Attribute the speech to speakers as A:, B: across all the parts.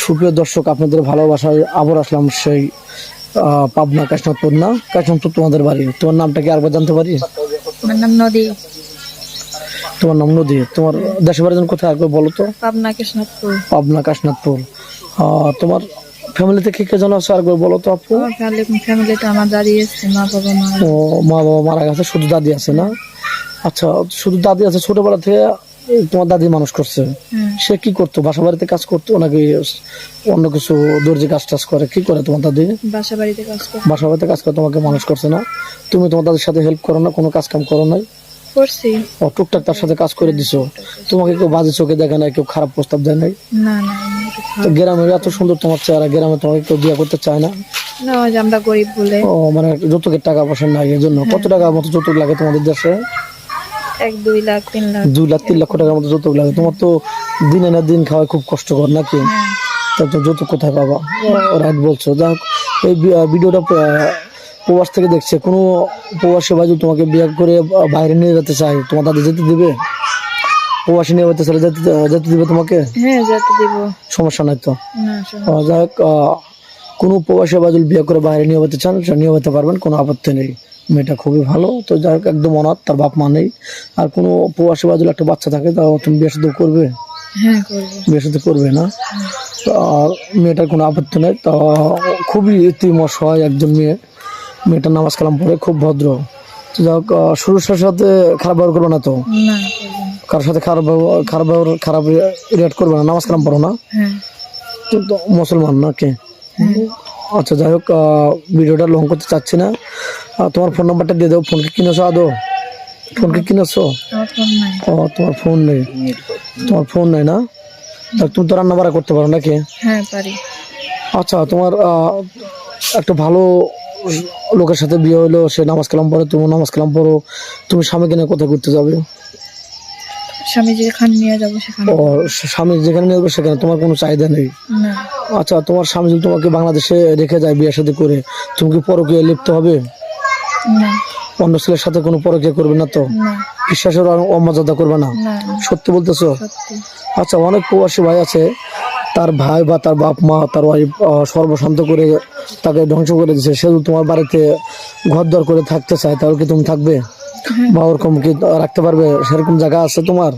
A: সুপ্রিয় দর্শক, আপনাদের ভালোবাসায় আবার আসলাম সেই পাবনা কাশনাথপুর। না কাশনাথপুর তোমাদের বাড়ি, তোমার নামটা কি আরেকবার জানতে পারি?
B: আমার নাম নদী।
A: তোমার নাম নদী। তোমার দেশের বাড়ি কোথায় একবার বলো তো?
B: পাবনা কৃষ্ণপুর।
A: পাবনা কাশনাথপুর। তোমার ফ্যামিলিতে কে কে জন আছে আরেকবার বলো তো আপু?
B: আমার ফ্যামিলিতে আমার দাদি আছে, মা বাবা মারা
A: ও, মা বাবা মারা গেছে, শুধু দাদি আছে না? আচ্ছা, শুধু দাদি আছে। ছোটবেলা থেকে তোমার দাদি মানুষ করছে। সে কি করতো? বাসা বাড়িতে কাজ করতো নাকি অন্য কিছু দর্জি কাজ টাজ করে? কি করে তোমার দাদি?
B: বাসা বাড়িতে কাজ করে।
A: বাসা বাড়িতে কাজ করে তোমাকে মানুষ করছে না? তুমি তোমার দাদির সাথে হেল্প করো না? কোনো কাজ কাম করো নাই?
B: করছি।
A: ও, টুকটাক তার সাথে কাজ করে দিছো। তোমাকে কেউ বাজে চোখে দেখে নাই? কেউ খারাপ প্রস্তাব দেয় নাই?
B: না না,
A: তো গ্রামের এত সুন্দর তোমার চেহারা, গ্রামে তোমাকে কেউ বিয়ে করতে চায় না?
B: না, ওই যে আমরা গরিব বলে।
A: ও, মানে যৌতুকের টাকা পয়সা নাই এই জন্য? কত টাকা মতো যৌতুক লাগে তোমাদের দেশে?
B: 1-2 লাখ 3 লাখ।
A: 2 লাখ 3 লক্ষ টাকার মতো যৌতুক লাগে। তোমার তো দিনে না দিন খাওয়া খুব কষ্টকর নাকি? তা তো যৌতুক কোথায় পাবা? রাইট বলছো। যাই হোক, এই ভিডিওটা প্রবাস থেকে দেখছে কোনো প্রবাসী ভাই যদি তোমাকে বিয়ে করে বাইরে নিয়ে যেতে চায়, তোমার দাদি যেতে দিবে? প্রবাসী নিয়ে যেতে চাইলে যেতে দিবে তোমাকে?
B: হ্যাঁ, যেতে দিব।
A: সমস্যা নাই তো?
B: না,
A: যাই হোক, কোনো প্রবাসী ভাই যদি বিয়ে করে বাইরে নিয়ে যেতে চান, নিয়ে যেতে পারবেন, কোনো আপত্তি নেই। মেয়েটা খুবই ভালো। তো যাই হোক, একদম অনাথ, তার বাপ মা নেই। আর কোনো প্রবাসী ভাই যদি একটা বাচ্চা থাকে, তাও তুমি বিয়ে শুধু করবে?
B: হ্যাঁ করব।
A: বিয়ে শুধু করবে না? আর মেয়েটার কোনো আপত্তি নেই। তা খুবই ইতিমস হয় একজন মেয়ে। মেয়েটার নামাজ কালাম পড়ে, খুব ভদ্র। তো যাই হোক, সুরক্ষার সাথে খারাপ ব্যবহার করবে না তো?
B: না,
A: কারোর সাথে খারাপ রিয়াক্ট করবে না? নামাজ কালাম পড়ো না?
B: হ্যাঁ।
A: তুমি তো মুসলমান নাকি? আচ্ছা, যাই হোক, ভিডিওটা লং করতে চাচ্ছি না। তোমার ফোন নাম্বারটা দিয়ে দাও। ফোন কি কিনেছো আদৌ? ফোন কি কিনেছো?
B: আমার ফোন নাই।
A: ও, তোমার ফোন নেই? তোমার ফোন নেই না? তা তুমি তো রান্না বাড়া করতে পারো নাকি?
B: হ্যাঁ পারি।
A: আচ্ছা, তোমার একটা ভালো লোকের সাথে বিয়ে হলো, সে নামাজ কালাম পড়ে, তুমি নামাজ কালাম পড়ো, তুমি স্বামীকে নিয়ে কোথায় ঘুরতে যাবে?
B: স্বামী যেখানে নিয়ে যাবো সেখানে।
A: ও, স্বামী যেখানে নিয়ে যাবে সেখানে তোমার কোনো চাহিদা নেই?
B: না।
A: আচ্ছা, তোমার স্বামী যদি তোমাকে বাংলাদেশে রেখে যায় বিয়ে শাদী করে, তুমি কি পরকীয়া লিপ্ত হবে?
B: না।
A: অন্য ছেলের সাথে কোনো পরকীয়া করবে না তো?
B: না।
A: বিশ্বাসের অমর্যাদা করবে না?
B: না।
A: সত্যি বলতেছো?
B: সত্যি।
A: আচ্ছা, অনেক প্রবাসী ভাই আছে, তার ভাই বা তার বাপ মা, তার ওয়াইফ সর্বশান্ত করে তাকে ধ্বংস করে দিচ্ছে। সে যদি তোমার বাড়িতে ঘর দর করে থাকতে চায়, তাহলে কি তুমি থাকবে? বা ওরকম কি রাখতে পারবে? সেরকম জায়গা আছে তোমার?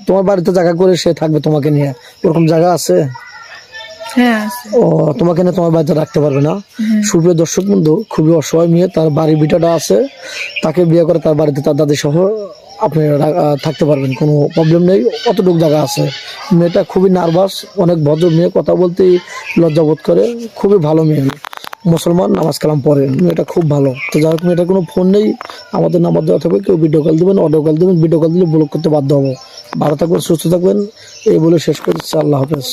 A: তোমার বাড়িতে জায়গা করে সে থাকবে তোমাকে নিয়ে, ওরকম জায়গা আছে?
B: হ্যাঁ আছে।
A: ও, তোমাকে নিয়ে তোমার বাড়িতে রাখতে পারবে না? সুপ্রিয় দর্শক বন্ধু, খুবই অসহায় মেয়ে, তার বাড়ির ভিটাটা আছে, তাকে বিয়ে করে তার বাড়িতে তার দাদি সহ আপনি থাকতে পারবেন, কোনো প্রবলেম নেই। অতটুকু জায়গা আছে। মেয়েটা খুবই নার্ভাস, অনেক ভদ্র মেয়ে, কথা বলতেই লজ্জাবোধ করে। খুবই ভালো মেয়ে, মুসলমান, নামাজ কালাম পড়ে। মেয়েটা খুব ভালো। তো যাই হোক, মেয়েটার কোনো ফোন নেই, আমাদের নাম্বার দেওয়া থাকবে। কেউ ভিডিও কল দেবেন, অডিও কল দেবেন। ভিডিও কল দিলে ব্লক করতে বাধ্য হবো। ভালো থাকবেন, সুস্থ থাকবেন, এই বলে শেষ করছি। আল্লাহ হাফেজ।